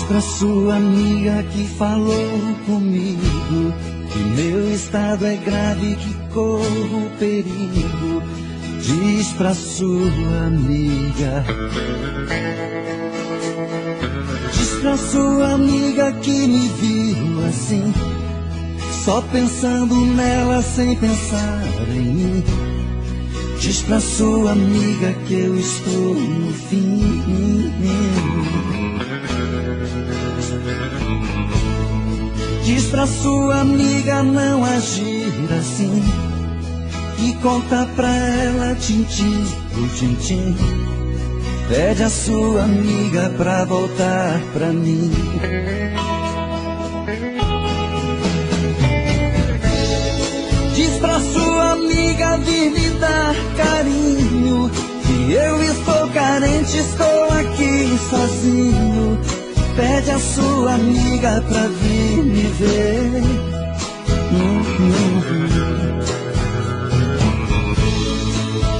pra sua amiga que falou comigo que meu estado é grave, que corro perigo. Diz pra sua amiga. Diz pra sua amiga que me viu assim, só pensando nela sem pensar em mim. Diz pra sua amiga que eu estou no fim. Diz pra sua amiga não agir assim, e conta pra ela tintim por tintim. Pede a sua amiga pra voltar pra mim. Diz pra sua amiga vir me dar carinho, que eu estou carente, estou aqui sozinho. Pede a sua amiga pra vir me ver.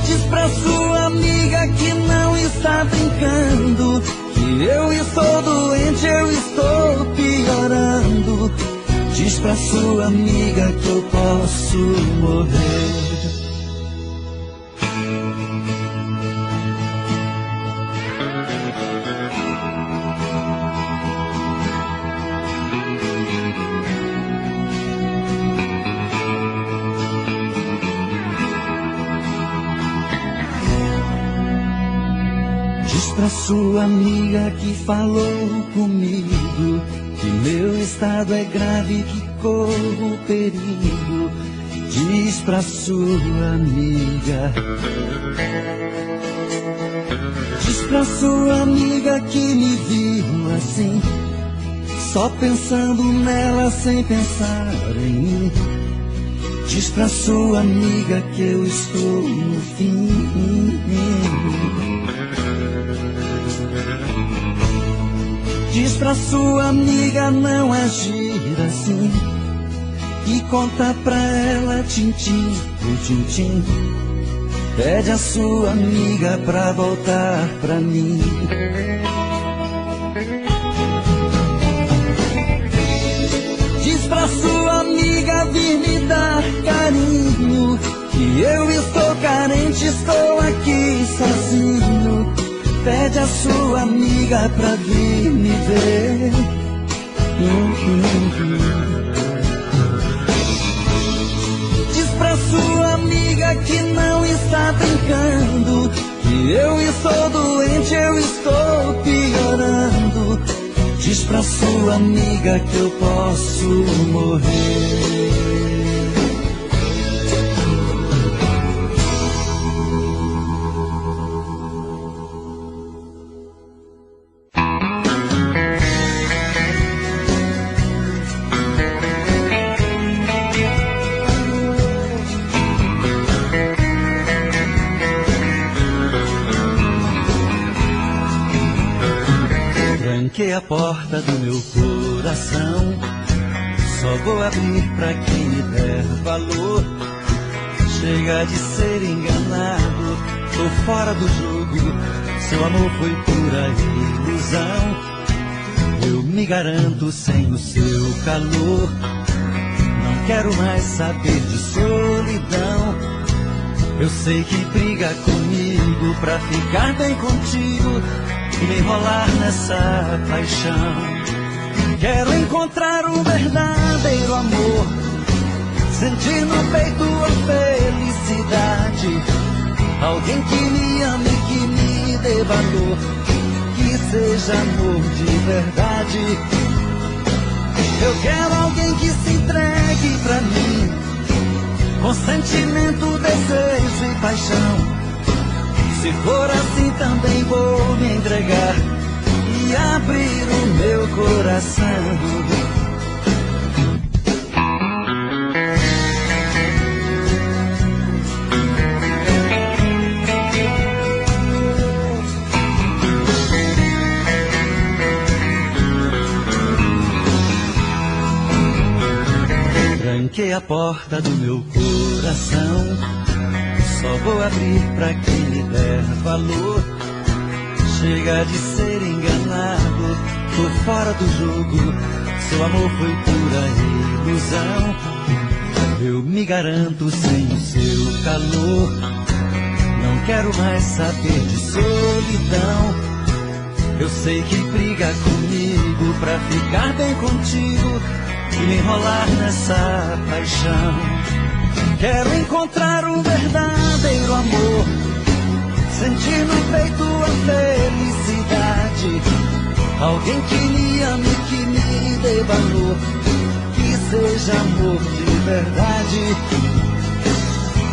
Diz pra sua amiga que não está brincando, que eu estou doente, eu estou piorando. Diz pra sua amiga que eu posso morrer. Diz pra sua amiga que falou comigo que meu estado é grave, que corro perigo. Diz pra sua amiga. Diz pra sua amiga que me viu assim, só pensando nela sem pensar em mim. Diz pra sua amiga que eu estou no fim. Diz pra sua amiga não agir assim, e conta pra ela tintim por tintim. Pede a sua amiga pra voltar pra mim. Diz pra sua amiga vir me dar carinho, que eu estou carente, estou aqui sozinho. Pede a sua amiga pra vir me ver. Diz pra sua amiga que não está brincando, que eu estou doente, eu estou piorando. Diz pra sua amiga que eu posso morrer. Tranquei a porta do meu coração, só vou abrir pra quem me der valor. Chega de ser enganado, tô fora do jogo, seu amor foi pura ilusão. Eu me garanto sem o seu calor, não quero mais saber de solidão. Eu sei que briga comigo pra ficar bem contigo, me enrolar nessa paixão. Quero encontrar o verdadeiro amor, sentir no peito a felicidade. Alguém que me ame, que me dê valor, que seja amor de verdade. Eu quero alguém que se entregue pra mim, com sentimento, desejo e paixão. Se for assim também vou me entregar e abrir o meu coração. Tranquei a porta do meu coração, só vou abrir pra quem me der valor. Chega de ser enganado, tô fora do jogo. Seu amor foi pura ilusão. Eu me garanto sem o seu calor. Não quero mais saber de solidão. Eu sei que briga comigo pra ficar bem contigo e me enrolar nessa paixão. Quero encontrar um verdadeiro amor, sentir no peito a felicidade. Alguém que me ame, que me dê valor, que seja amor de verdade.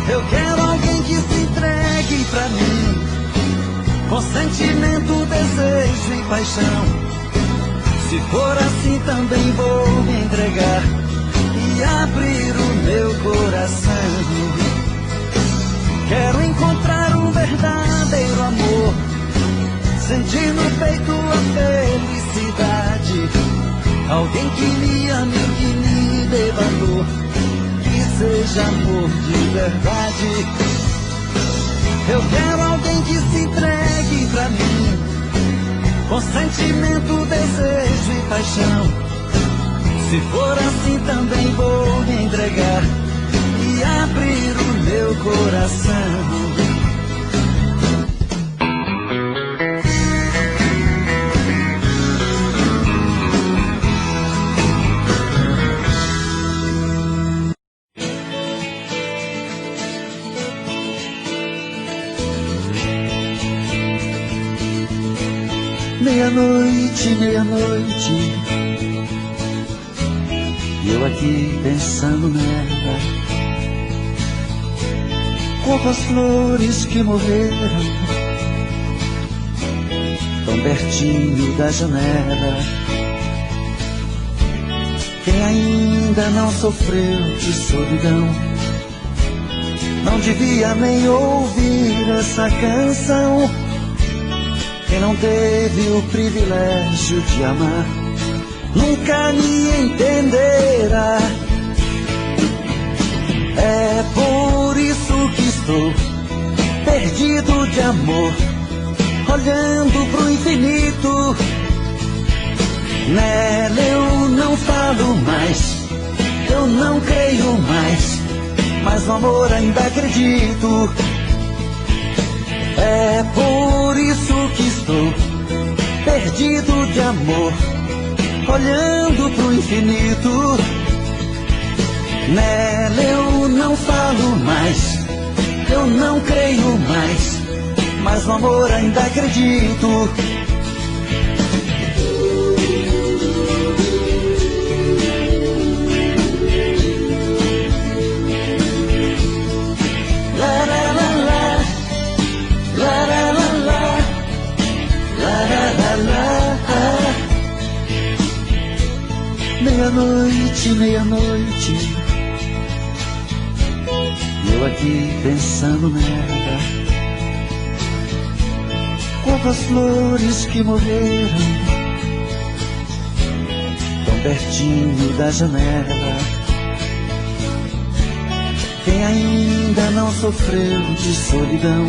Eu quero alguém que se entregue pra mim, com sentimento, desejo e paixão. Se for assim também vou me entregar e abrir o meu coração. Quero encontrar um verdadeiro amor, sentir no peito a felicidade. Alguém que me ame, que me dê valor, que seja amor de verdade. Eu quero alguém que se entregue pra mim, com sentimento, desejo e paixão. Se for assim também vou me entregar e abrir o meu coração. Meia-noite, meia-noite, e eu aqui pensando nela, como as flores que morreram, tão pertinho da janela. Quem ainda não sofreu de solidão, não devia nem ouvir essa canção. Quem não teve o privilégio de amar, nunca me entenderá. É por isso que estou perdido de amor, olhando pro infinito. Nela eu não falo mais, eu não creio mais, mas no amor ainda acredito. É por isso que estou perdido de amor, olhando pro infinito. Nela eu não falo mais, eu não creio mais, mas no amor ainda acredito. Meia-noite, meia-noite, e eu aqui pensando nela, como as flores que morreram, tão pertinho da janela. Quem ainda não sofreu de solidão,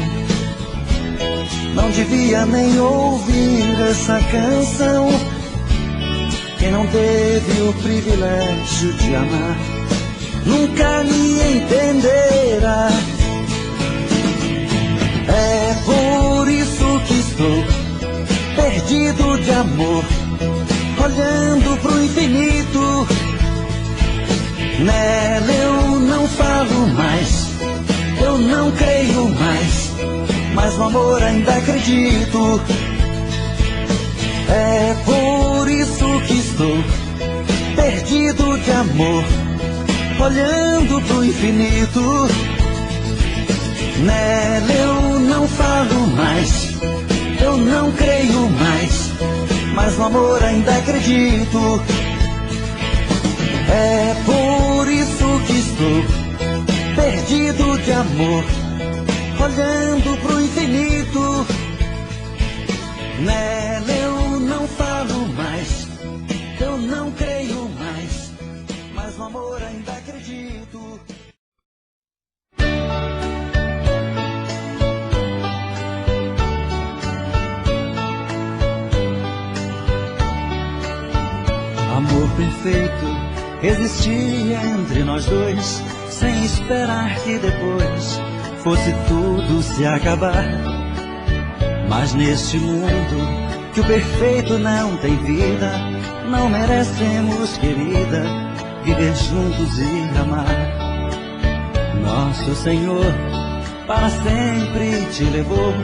não devia nem ouvir essa canção. Quem não teve o privilégio de amar, nunca me entenderá. É por isso que estou perdido de amor, olhando pro infinito. Nela eu não falo mais, eu não creio mais, mas no amor ainda acredito. É por isso que estou perdido de amor, olhando pro infinito. Nela eu não falo mais, eu não creio mais, mas no amor ainda acredito. É por isso que estou perdido de amor, olhando pro infinito. Nela eu não falo mais, eu não creio mais, mas no amor ainda acredito. perfeito existia entre nós dois, sem esperar que depois fosse tudo se acabar. Mas neste mundo que o perfeito não tem vida, não merecemos, querida, viver juntos e amar. Nosso Senhor para sempre te levou,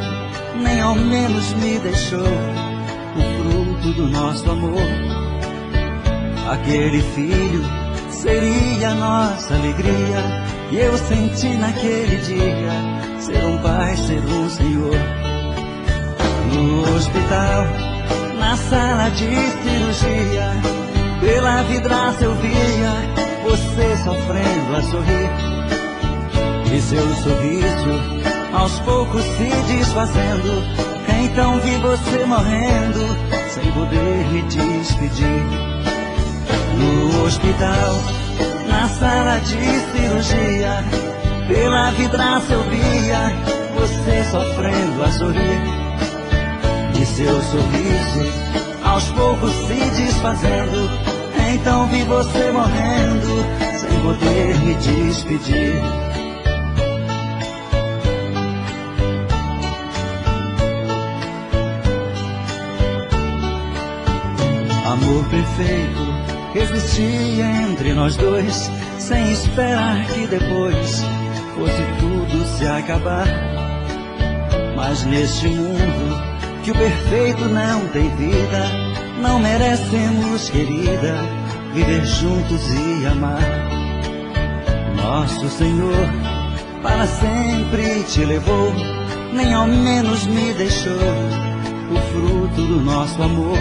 nem ao menos me deixou o fruto do nosso amor. Aquele filho seria nossa alegria, e eu senti naquele dia ser um pai, ser um Senhor. No hospital, na sala de cirurgia, pela vidraça eu via você sofrendo a sorrir, e seu sorriso aos poucos se desfazendo. Então vi você morrendo, sem poder me despedir. No hospital, na sala de cirurgia, pela vidraça eu via você sofrendo a sorrir, e seu sorriso aos poucos se desfazendo. Então vi você morrendo, sem poder me despedir. Amor perfeito existia entre nós dois, sem esperar que depois fosse tudo se acabar. Mas neste mundo que o perfeito não tem vida, não merecemos, querida, viver juntos e amar. Nosso Senhor para sempre te levou, nem ao menos me deixou o fruto do nosso amor.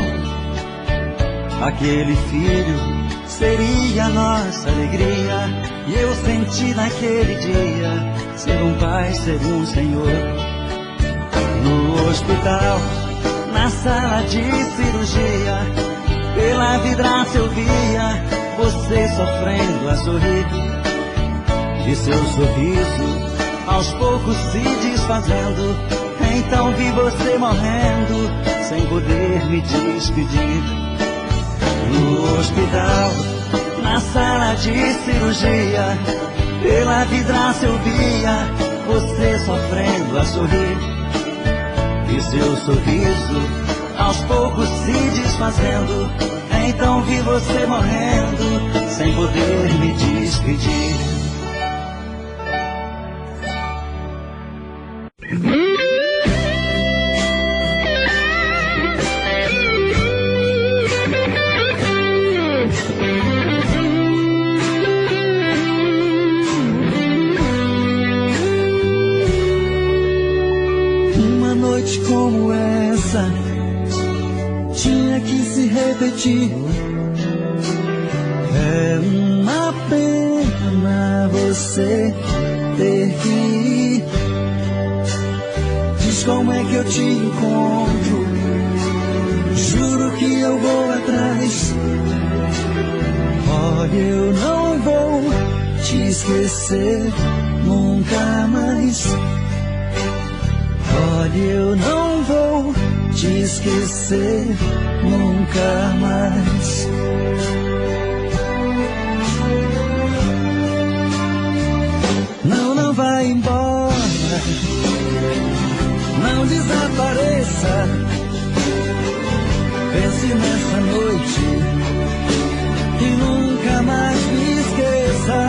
Aquele filho seria nossa alegria, e eu senti naquele dia ser um pai, ser um Senhor. No hospital, na sala de cirurgia, pela vidraça eu via você sofrendo a sorrir, e seu sorriso aos poucos se desfazendo. Então vi você morrendo, sem poder me despedir. No hospital, na sala de cirurgia, pela vidraça eu via você sofrendo a sorrir, e seu sorriso aos poucos se desfazendo. Então vi você morrendo, sem poder me despedir. Como essa tinha que se repetir. É uma pena você ter que ir. Diz como é que eu te encontro, juro que eu vou atrás. Olha, eu não vou te esquecer nunca mais. Olha, eu não vou te esquecer nunca mais. Não, não vai embora, não desapareça. Pense nessa noite e nunca mais me esqueça.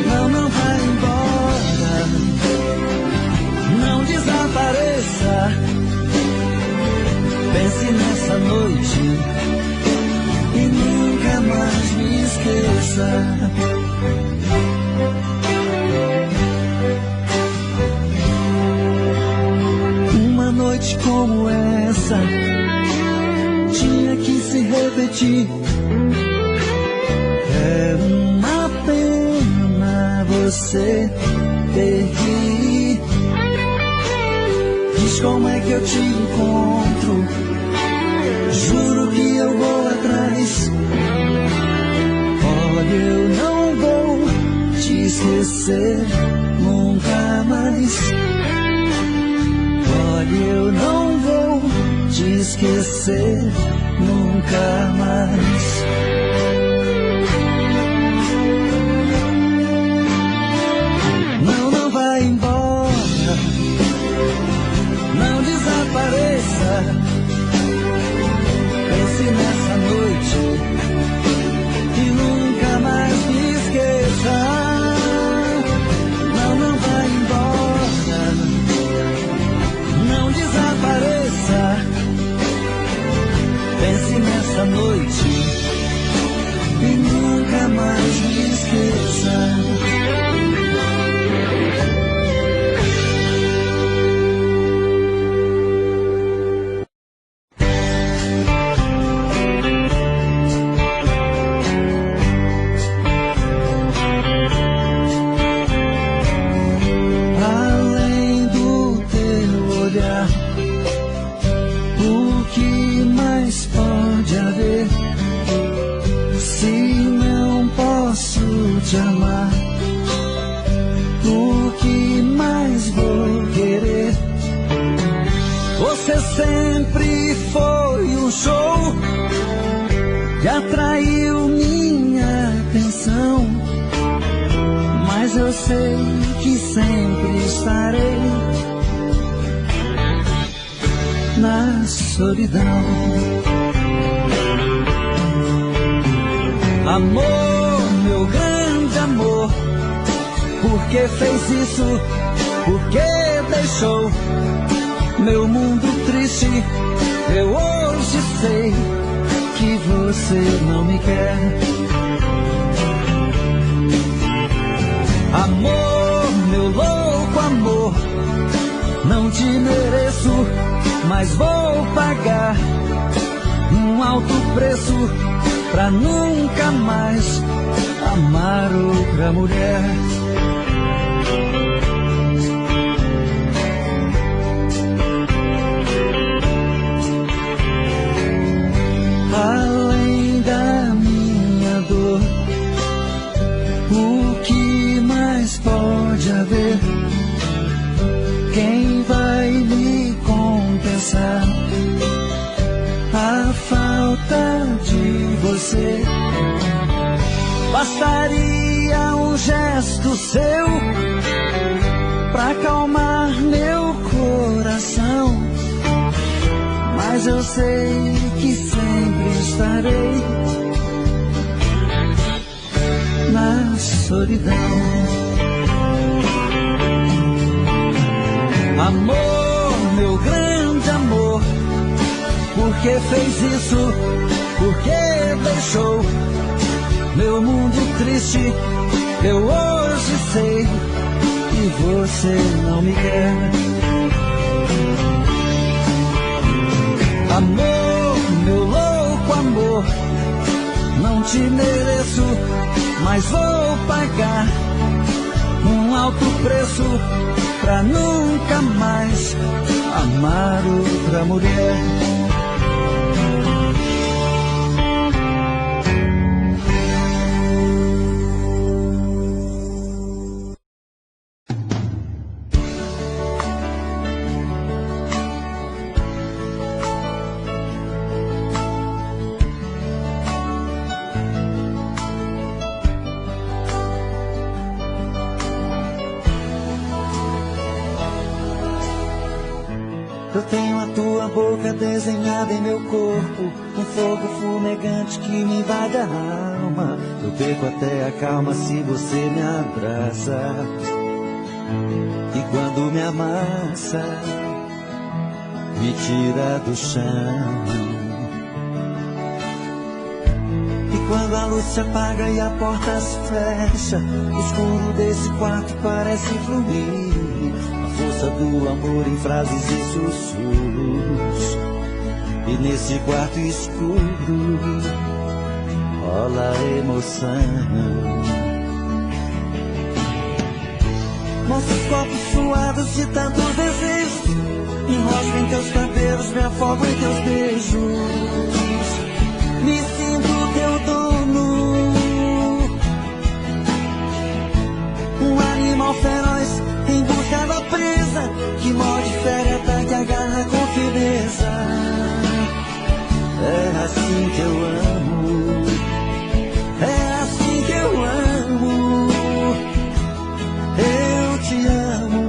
Não, não vai embora, não desapareça. Pense nessa noite e nunca mais me esqueça. Uma noite como essa tinha que se repetir. É uma pena você ter que ir. Diz como é que eu te encontro, juro que eu vou atrás. Olha, eu não vou te esquecer nunca mais. Olha, eu não vou te esquecer nunca mais. Não, não vai embora, não desapareça. Pense nessa noite e nunca mais me esqueça. Não, não vai embora, não desapareça. Pense nessa noite e nunca mais me esqueça. Te amar, o que mais vou querer? Você sempre foi um show que atraiu minha atenção, mas eu sei que sempre estarei na solidão. Amor, meu grande amor, por que fez isso? Por que deixou meu mundo triste? Eu hoje sei que você não me quer. Amor, meu louco amor, não te mereço, mas vou pagar um alto preço pra nunca mais amar outra mulher. Além da minha dor, o que mais pode haver? Quem vai me compensar a falta de você? Bastaria um gesto seu pra acalmar meu coração, mas eu sei que sempre estarei na solidão. Amor, meu grande amor, por que fez isso? Por que deixou meu mundo triste? Eu hoje sei que você não me quer. Amor, meu louco amor, não te mereço, mas vou pagar um alto preço pra nunca mais amar outra mulher. Eu tenho a tua boca desenhada em meu corpo, um fogo fumegante que me invade a alma. Eu perco até a calma se você me abraça, e quando me amassa, me tira do chão. E quando a luz se apaga e a porta se fecha, o escuro desse quarto parece fluir. Força do amor em frases e sussurros, e nesse quarto escuro rola emoção. Nossos corpos suados de tanto desejo, enrosco em teus cabelos, me afogo em teus beijos. Me sinto teu dono, um animal feroz em busca da presa, que morde, fere, ataca, agarra com firmeza. assim que eu amo, é assim que eu amo, eu te amo.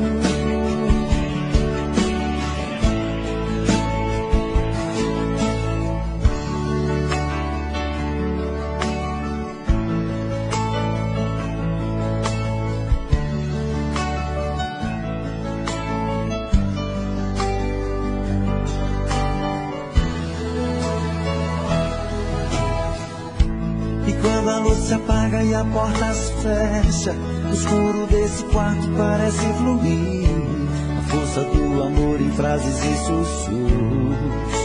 Quando a luz se apaga e a porta se fecha, o escuro desse quarto parece fluir. A força do amor em frases e sussurros.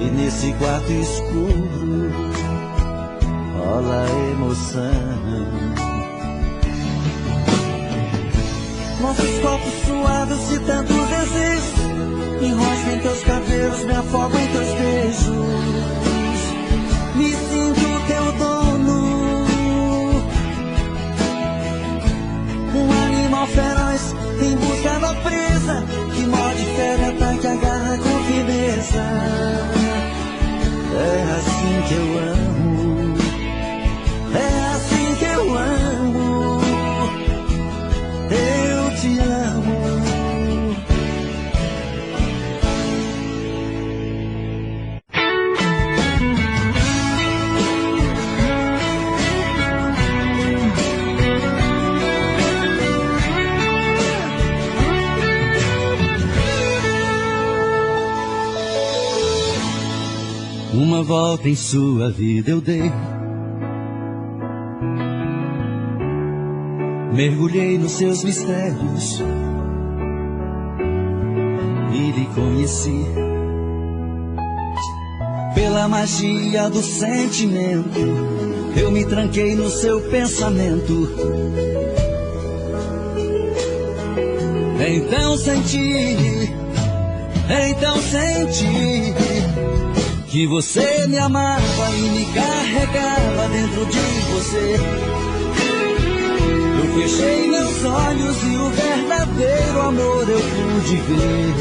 E nesse quarto escuro rola emoção. Nossos corpos suados de tantos desejos, enrosco em teus cabelos, me afogo em teus beijos. Me sinto teu dono, um animal feroz em busca da presa, que morde, fere, ataca, agarra com firmeza. É assim que eu amo, é assim que eu amo, eu te amo. Uma volta em sua vida eu dei, mergulhei nos seus mistérios e lhe conheci. Pela magia do sentimento, eu me tranquei no seu pensamento. Então senti que você me amava e me carregava dentro de você. Eu fechei meus olhos e o verdadeiro amor eu pude ver.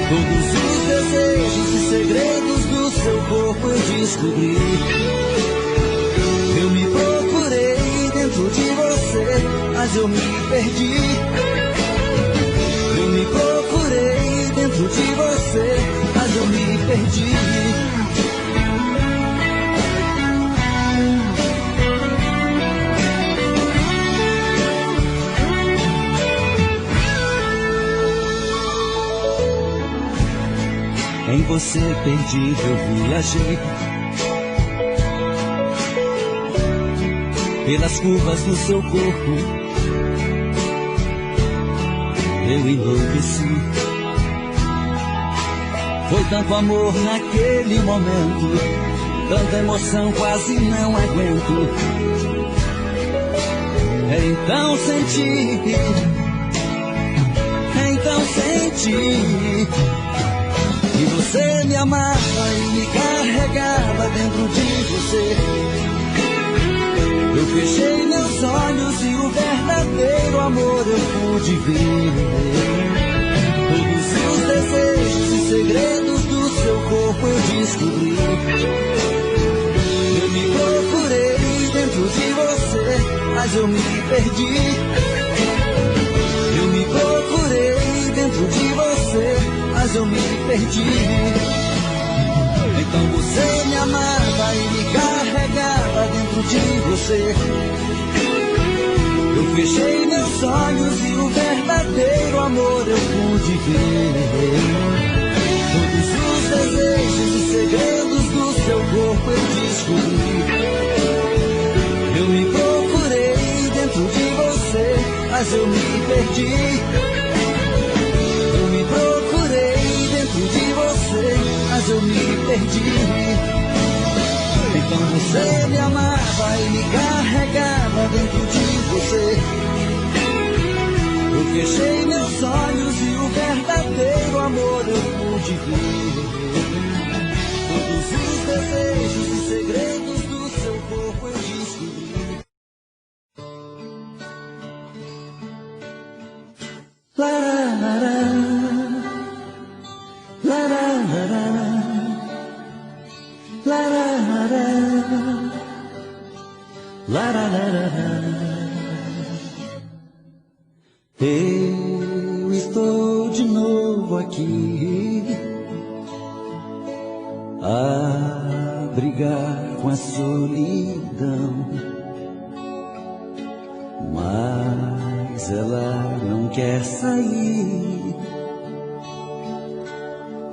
Todos os desejos e segredos do seu corpo eu descobri. Eu me procurei dentro de você, mas eu me perdi. Eu me procurei dentro de você, mas eu me perdi. Em você perdido eu viajei, pelas curvas do seu corpo eu enlouqueci. Foi tanto amor naquele momento, tanta emoção quase não aguento. Então senti que você me amava e me carregava dentro de você. Eu fechei meus olhos e o verdadeiro amor eu pude ver. Todos os desejos e segredos do seu corpo eu descobri. Eu me procurei dentro de você, mas eu me perdi. Eu me procurei dentro de você, mas eu me perdi. Então você me amava e me carregava dentro de você. Eu fechei meus olhos e o verdadeiro amor eu pude ver. Todos os desejos e segredos do seu corpo eu descobri. Eu me procurei dentro de você, mas eu me perdi. Eu me procurei dentro de você, mas eu me perdi. Então você me amava e me carregava dentro de você. Eu fechei meus olhos e o verdadeiro amor eu pude ver. Todos os desejos e segredos do seu corpo eu descobri. Eu estou de novo aqui a brigar com a solidão, mas ela não quer sair.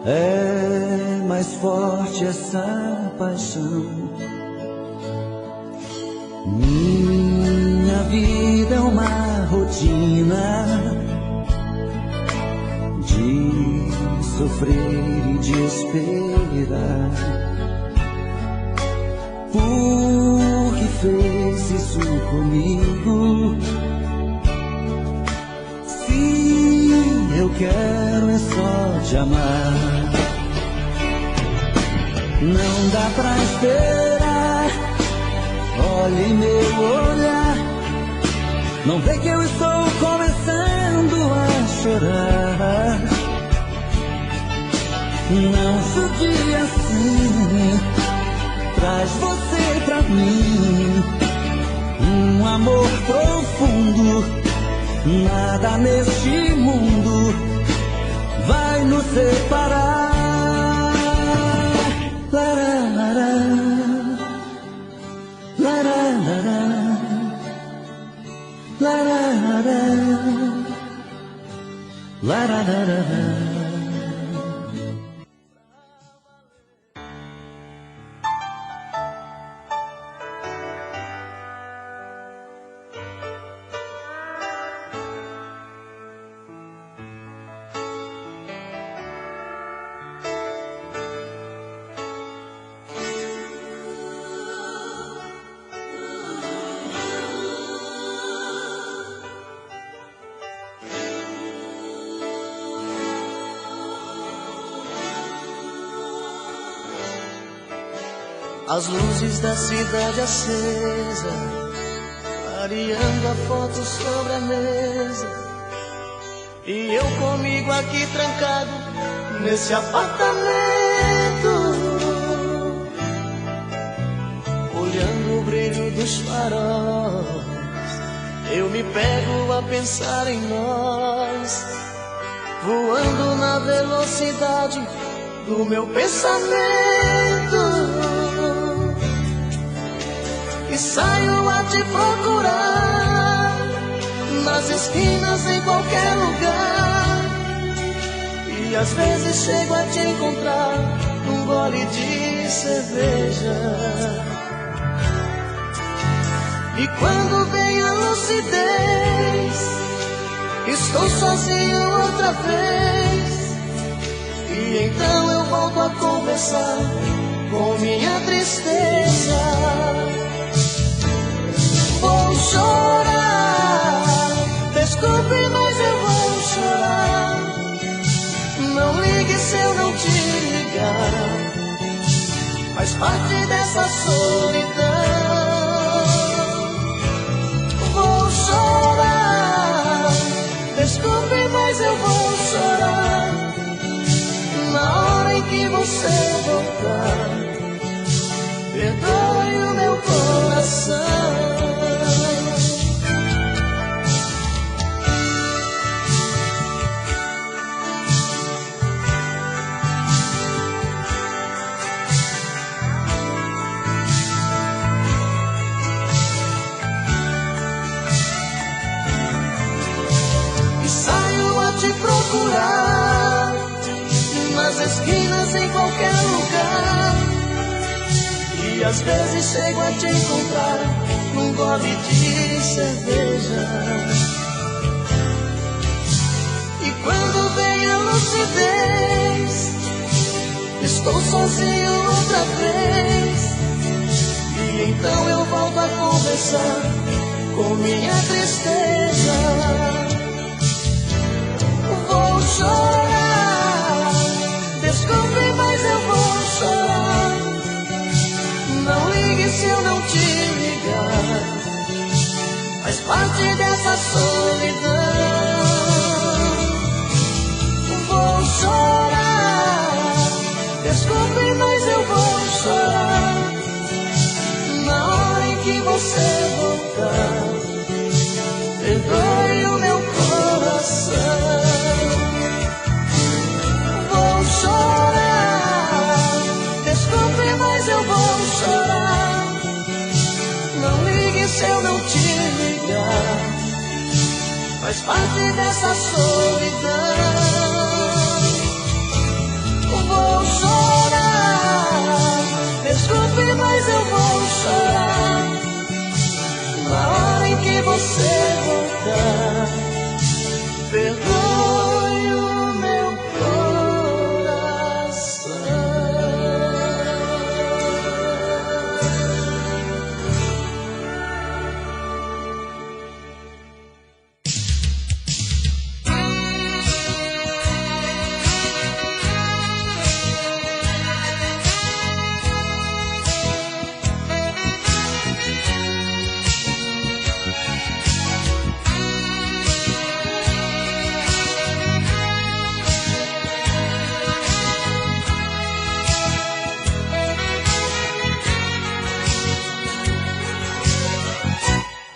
É mais forte essa paixão. Minha vida é uma rotina de sofrer e de esperar. Por que fez isso comigo? Se eu quero é só te amar. Não dá pra esperar. Olha em meu olhar, não vê que eu estou começando a chorar. Não judia assim, traz você pra mim. Um amor profundo, nada neste mundo vai nos separar. As luzes da cidade acesa, clareando a foto sobre a mesa, e eu comigo aqui trancado nesse apartamento, olhando o brilho dos faróis. Eu me pego a pensar em nós, voando na velocidade do meu pensamento. E saio a te procurar nas esquinas, em qualquer lugar. E às vezes chego a te encontrar num gole de cerveja. E quando vem a lucidez, estou sozinho outra vez. E então eu volto a conversar com minha tristeza. Vou chorar, desculpe, mas eu vou chorar. Não ligue se eu não te ligar, faz parte dessa solidão. Vou chorar, desculpe, mas eu vou chorar. Na hora em que você voltar, perdoe o meu coração. Procurar nas esquinas, em qualquer lugar. E às vezes chego a te encontrar num gole de cerveja. E quando vem a lucidez, estou sozinho outra vez. E então eu volto a conversar com minha tristeza. Vou chorar, desculpe, mas eu vou chorar. Não ligue se eu não te ligar, faz parte dessa solidão. Vou chorar, desculpe, mas eu vou chorar. Na hora em que você faz parte dessa solidão. Vou chorar, desculpe, mas eu vou chorar na hora em que você voltar. Perdoe o meu coração.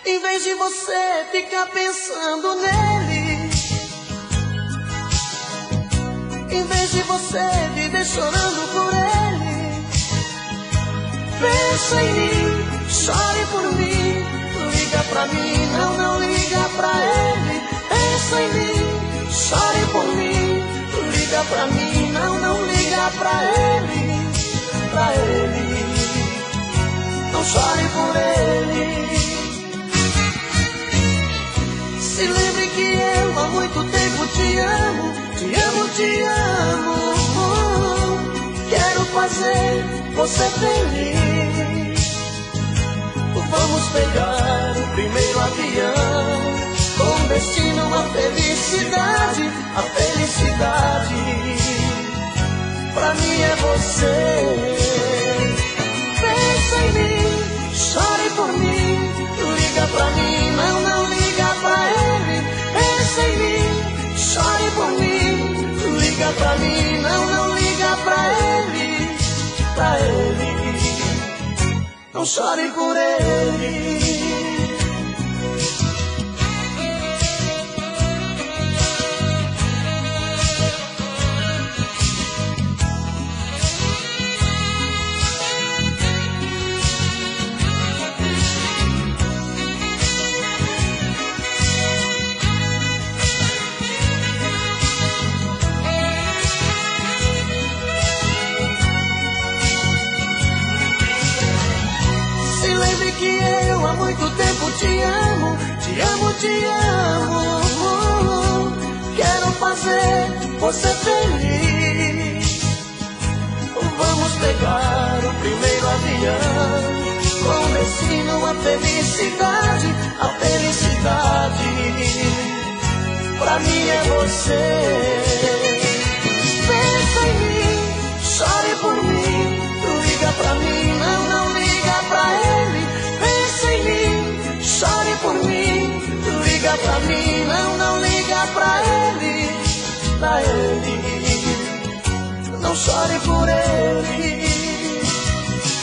Em vez de você ficar pensando nele, em vez de você viver chorando por ele, pensa em mim, chore por mim, liga pra mim, não, não liga pra ele. Pensa em mim, chore por mim, liga pra mim, não, não liga pra ele, pra ele, não chore por ele. Se lembre que eu há muito tempo te amo, te amo, te amo. Quero fazer você feliz. Vamos pegar o primeiro avião com destino à felicidade, a felicidade. Pra mim é você. Pensa em mim, chore por mim, liga pra mim, não, não liga pra ele. Pensa em mim, chore por mim, liga pra mim, não, não liga pra ele, pra ele, não chore por ele. Que eu há muito tempo te amo, te amo, te amo. Quero fazer você feliz. Vamos pegar o primeiro avião com destino à felicidade, a felicidade. Pra mim é você. Pensa em mim, chore por mim, liga pra mim, não, não liga pra ele. Pensa em mim, chore por mim, liga pra mim, não, não liga pra ele, não chore por ele.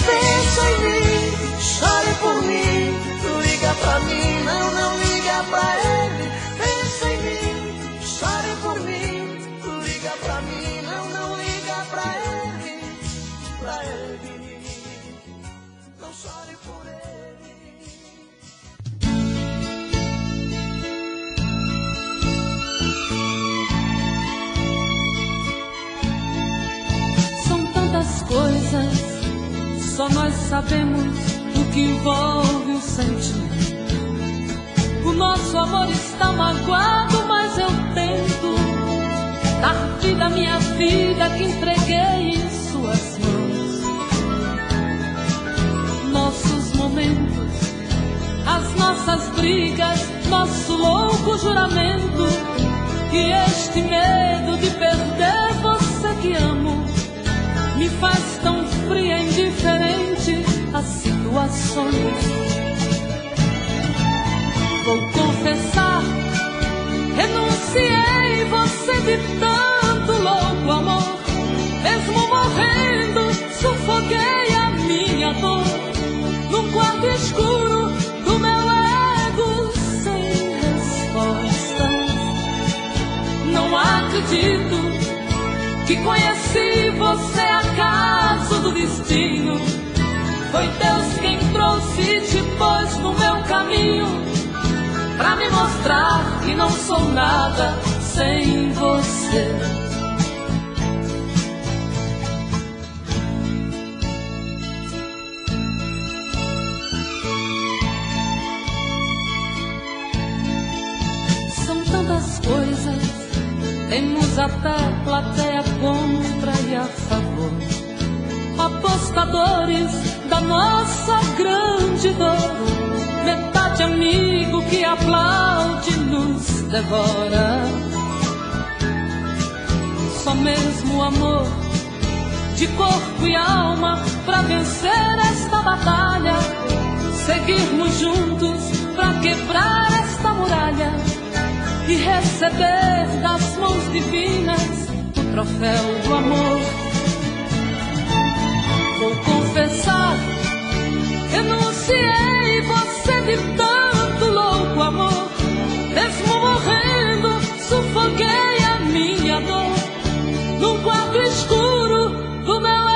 Pensa em mim, chore por mim, liga pra mim, não, não liga pra ele. Pensa em mim, chore por mim, liga pra mim, não, não liga pra ele, não chore por ele. Coisas, só nós sabemos o que envolve o sentimento. O nosso amor está magoado, mas eu tento dar vida à minha vida que entreguei em suas mãos. Nossos momentos, as nossas brigas, nosso louco juramento e este medo de perder você que amo me faz tão fria e indiferente às situações. Vou confessar, renunciei você de tanto louco amor. Mesmo morrendo, sufoquei a minha dor num quarto escuro do meu ego sem respostas. Não acredito que conheci você acaso do destino. Foi Deus quem trouxe e te pôs no meu caminho. pra me mostrar que não sou nada sem você. São tantas coisas, temos até plateia contra e a favor, apostadores da nossa grande dor, metade amigo que aplaude e nos devora. Só mesmo amor de corpo e alma pra vencer esta batalha, seguirmos juntos pra quebrar esta muralha e receber das mãos divinas o troféu do amor. Vou confessar, renunciei você de tanto louco amor. Mesmo morrendo, sufoquei a minha dor num quarto escuro do meu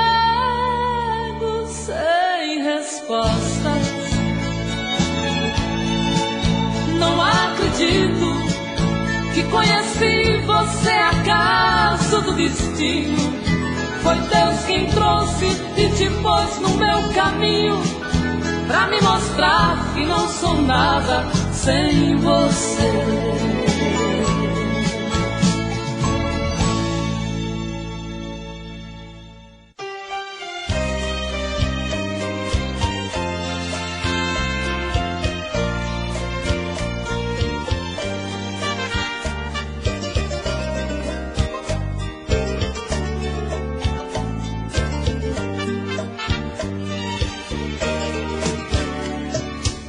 ego sem respostas. Não acredito que conheci você acaso do destino. Foi Deus quem trouxe e te pôs no meu caminho, pra me mostrar que não sou nada sem você.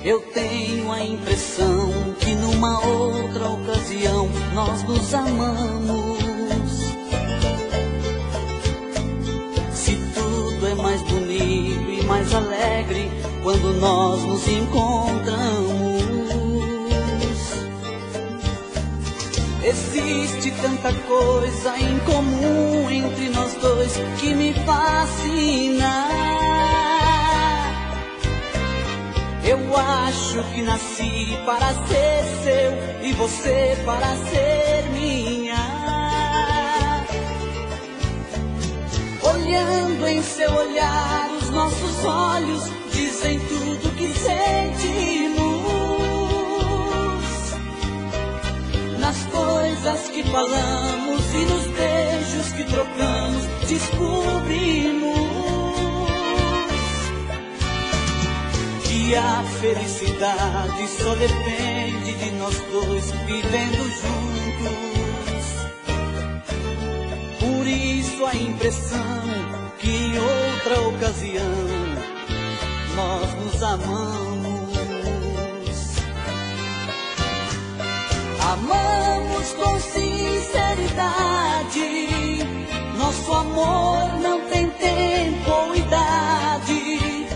Eu tenho a impressão que numa outra ocasião nós nos amamos. Se tudo é mais bonito e mais alegre quando nós nos encontramos. Existe tanta coisa em comum entre nós dois que me fascina. Eu acho que nasci para ser seu e você para ser minha. Olhando em seu olhar, os nossos olhos dizem tudo que sentimos. Nas coisas que falamos e nos beijos que trocamos, descobrimos que a felicidade só depende de nós dois vivendo juntos. Por isso a impressão que em outra ocasião nós nos amamos. Amamos com sinceridade, nosso amor não tem tempo ou idade.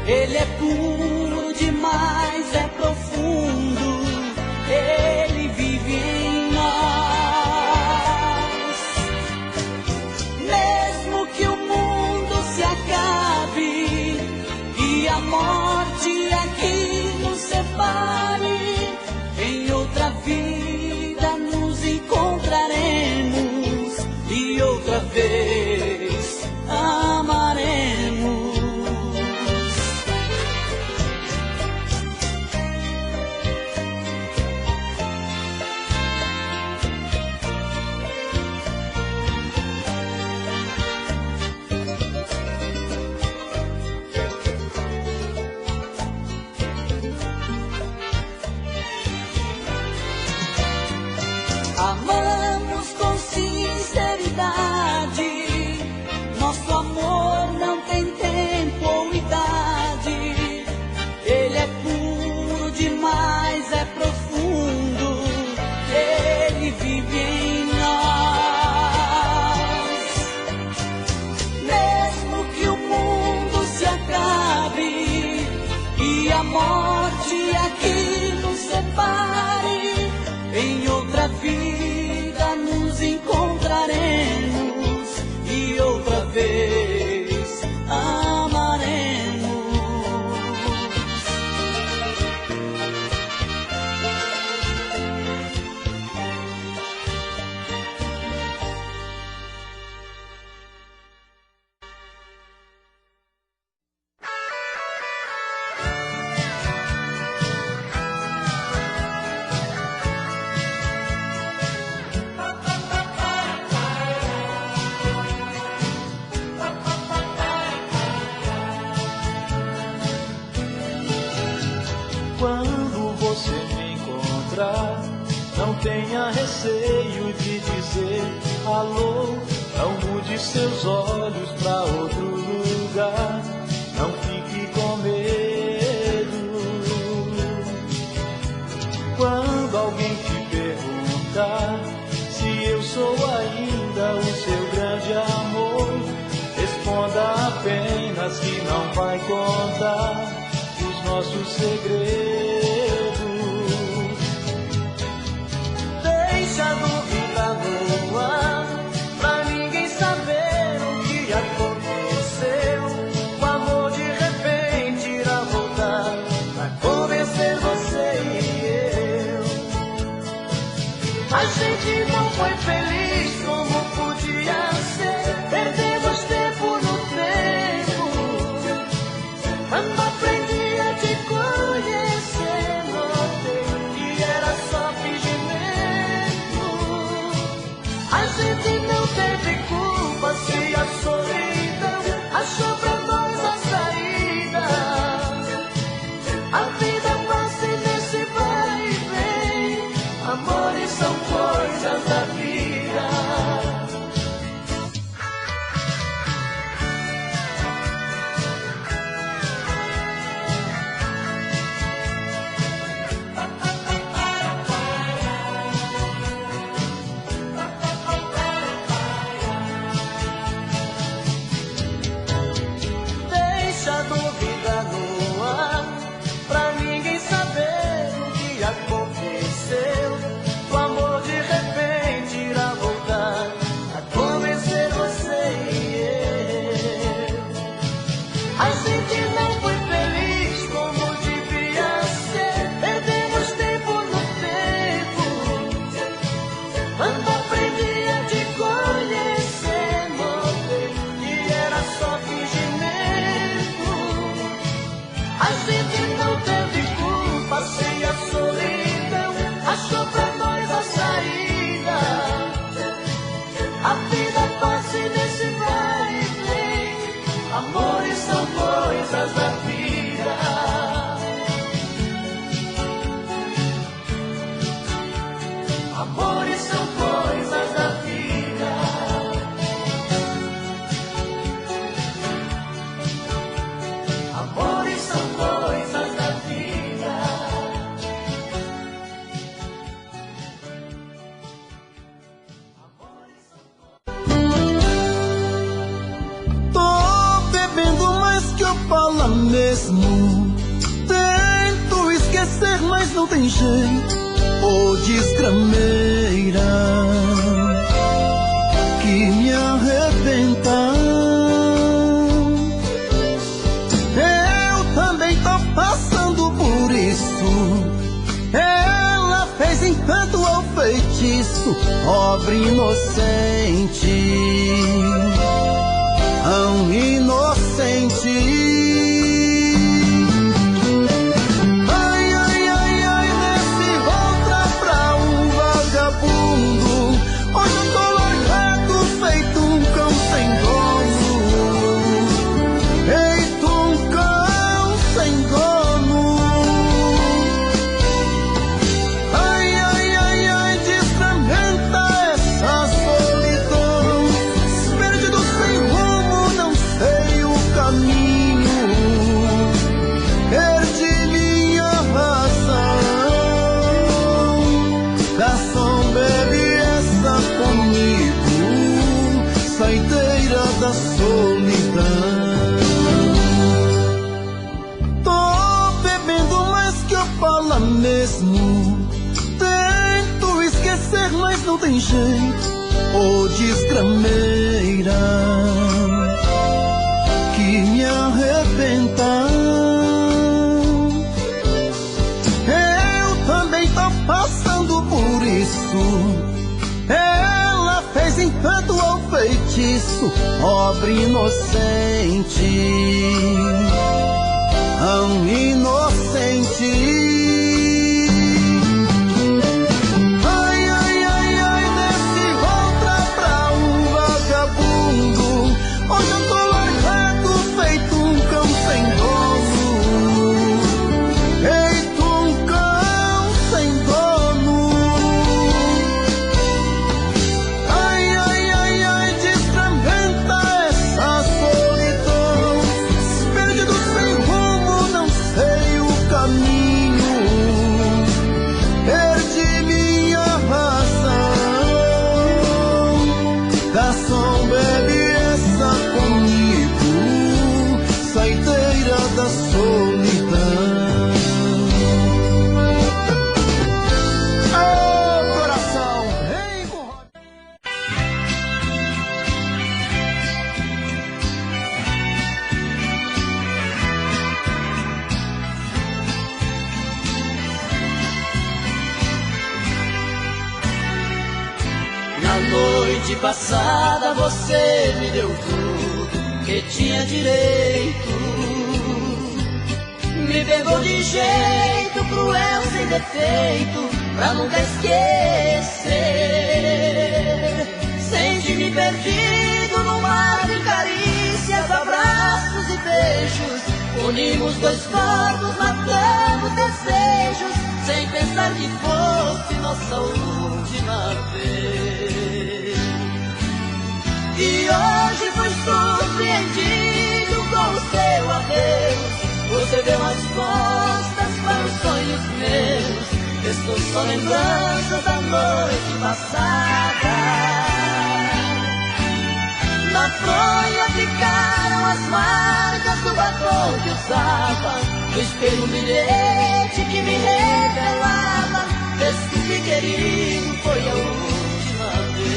Ele é puro demais, é profundo, ele vive em nós. Mesmo que o mundo se acabe e a morte aqui nos separe, em outra vida nos encontraremos e outra vez tenha receio de dizer alô. Não mude seus olhos pra outro lugar. Não fique com medo. Quando alguém te perguntar se eu sou ainda o seu grande amor, responda apenas que não vai contar os nossos segredos. Deixa a dúvida no ar, pra ninguém saber o que aconteceu. O amor de repente irá voltar pra convencer você e eu. A gente não foi feliz como podia ser. Perdemos tempo no tempo. Quando aprendi a te conhecer, notei que era só fingimento. A gente não teve culpa se a solidão achou pra nós a saída. A vida passa nesse vai e vem. Amores são coisas da vida. Deixa a dúvida no ar, pra ninguém saber o que aconteceu. O amor de repente irá voltar a convencer você e eu. A gente não foi feliz como devia ser. Perdemos tempo no tempo. Quando aprendi a te conhecer, notei que era só fingimento. A gente não teve culpa se a solidão achou pra nós a saída. A vida passa nesse vai e vem. Amores são coisas da vida. Amores são coisas da vida. Amores são coisas da vida. Tô bebendo mais que eu falo mesmo. Tento esquecer, mas não tem jeito. Ô desgrameira que me arrebenta. Eu também tô passando por isso. Ela fez encanto ao feitiço, pobre inocente, tão inocente. Ai, ai, ai, ai, nesse outra pra um vagabundo. Hoje eu tô largado, feito um cão sem dono. Feito um cão sem dono. Ai, ai, ai, ai, desfragmenta essa solidão. Perdido sem rumo, não sei o caminho. Perdi minha razão. Garçom, bebe essa comigo, saideira da solidão. Tô bebendo mais que eu falo mesmo. Tento esquecer, mas não tem jeito. Ô desgrameira que me arrebenta. Eu também tô passando por isso. Ela fez encanto ao feitiço, pobre inocente, tão inocente. Ai, ai, ai, ai, nesse outra pra um vagabundo. Hoje eu tô largado, feito um cão sem dono. Feito um cão sem dono. noite passada você me deu tudo que tinha direito. Me pegou de jeito cruel, sem defeito, pra nunca esquecer. Senti-me perdido no mar de carícias, abraços e beijos. Unimos dois corpos, matamos desejos, sem pensar que fosse nossa última vez. E hoje fui surpreendido com o seu adeus. Você deu as costas para os sonhos meus. Estou só lembranças da noite passada. Na fronha ficaram as marcas do batom que usava. No espelho um bilhete que me revelava: desculpe, querido, foi a última vez.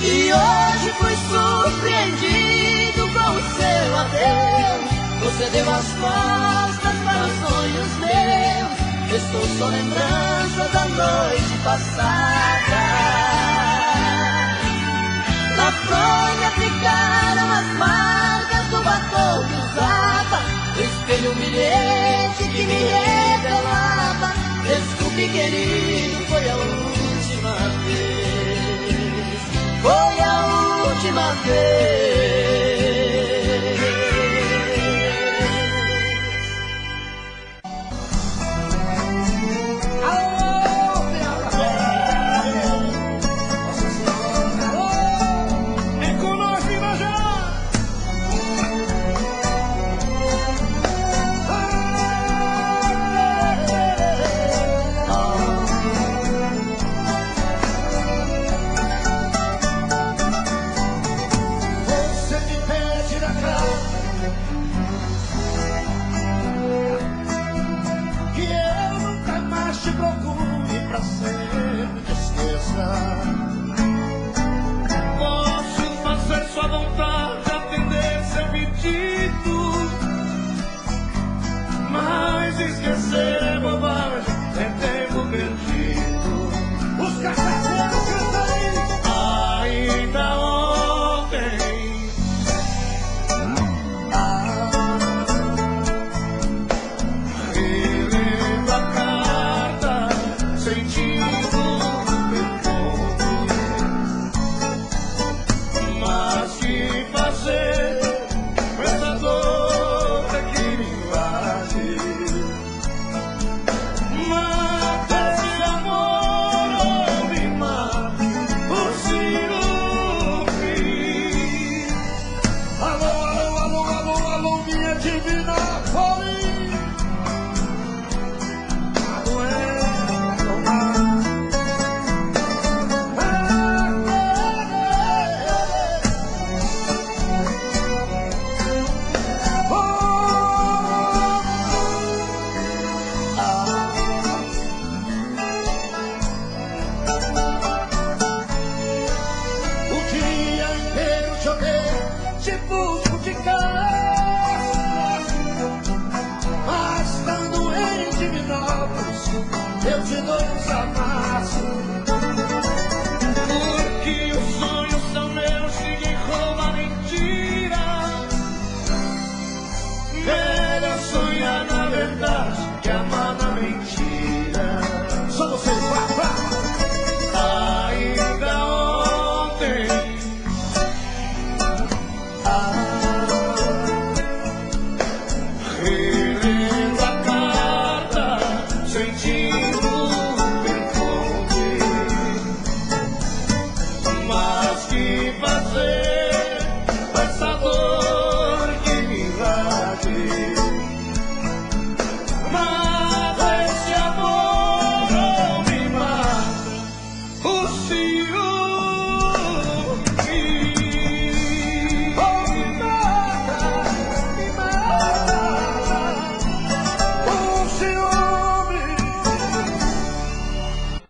E hoje fui surpreendido com o seu adeus. Você deu as costas para os sonhos meus. Estou só lembrança da noite passada. Na fronha ficaram as marcas do batom que usava. No espelho um bilhete que me revelava: desculpe, querido, foi a última vez. Foi a última vez. Posso fazer sua vontade, atender seu pedido, mas esquecer é bobagem, é tempo perdido. Os cachaceiros cantam ainda ontem. Relendo a carta, sentindo essa dor que me invade. Mata esse amor ou me mata o ciúme. Alô, alô, alô, alô, alô, minha divina folia. Tipo